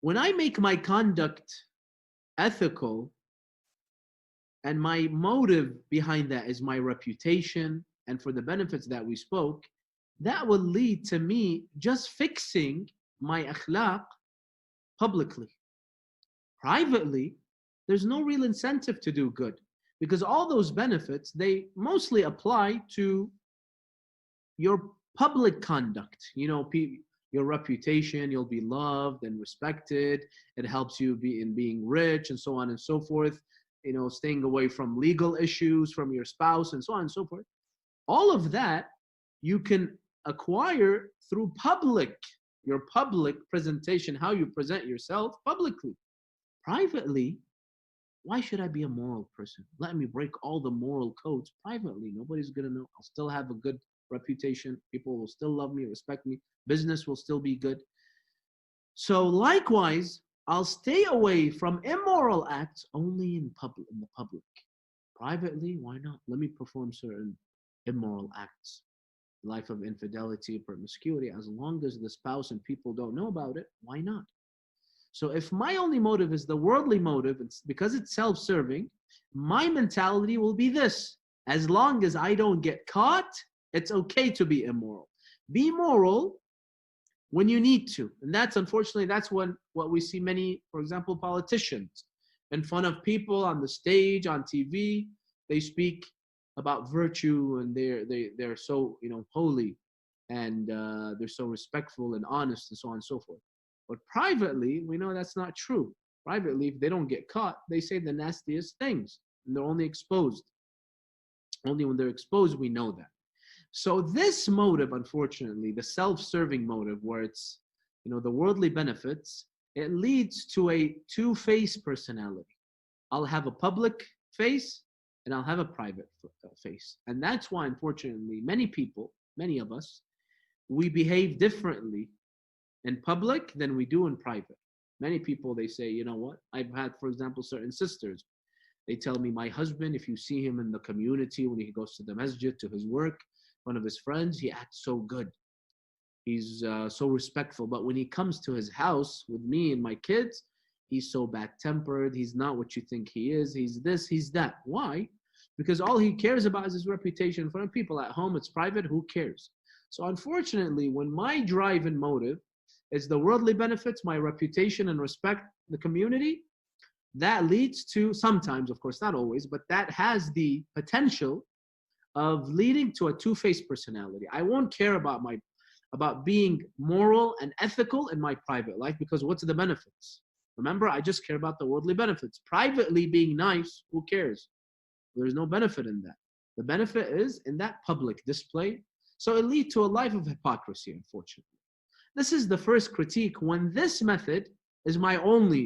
When I make my conduct ethical and my motive behind that is my reputation and for the benefits that we spoke, that will lead to me just fixing my akhlaq publicly. Privately, there's no real incentive to do good because all those benefits, they mostly apply to your public conduct. Your reputation, you'll be loved and respected. It helps you be in being rich and so on and so forth. Staying away from legal issues from your spouse and so on and so forth. All of that you can acquire through your public presentation, how you present yourself publicly. Privately, why should I be a moral person? Let me break all the moral codes privately. Nobody's gonna know. I'll still have a good reputation. People will still love me, respect me. Business will still be good. So likewise, I'll stay away from immoral acts only in the public. Privately, why not? Let me perform certain immoral acts. Life of infidelity, promiscuity, as long as the spouse and people don't know about it, why not? So if my only motive is the worldly motive, it's because it's self-serving, my mentality will be this: as long as I don't get caught, it's okay to be immoral. Be moral when you need to. And that's what we see many, for example, politicians in front of people on the stage, on TV, they speak about virtue and they're so holy and they're so respectful and honest and so on and so forth. But privately, we know that's not true. Privately, if they don't get caught, they say the nastiest things and they're only exposed. Only when they're exposed, we know that. So this motive, unfortunately, the self-serving motive, where it's the worldly benefits, it leads to a two-faced personality. I'll have a public face and I'll have a private face. And that's why, unfortunately, many of us, we behave differently in public than we do in private. Many people, they say, you know what? I've had, for example, certain sisters. They tell me, my husband, if you see him in the community, when he goes to the masjid, to his work, one of his friends, he acts so good. He's so respectful. But when he comes to his house with me and my kids, he's so bad-tempered. He's not what you think he is. He's this, he's that. Why? Because all he cares about is his reputation in front of people. At home, it's private. Who cares? So unfortunately, when my drive and motive is the worldly benefits, my reputation and respect the community, that leads to, sometimes, of course, not always, but that has the potential of leading to a two-faced personality. I won't care about being moral and ethical in my private life because what's the benefits? Remember, I just care about the worldly benefits. Privately being nice, who cares? There's no benefit in that. The benefit is in that public display. So it leads to a life of hypocrisy, unfortunately. This is the first critique when this method is my only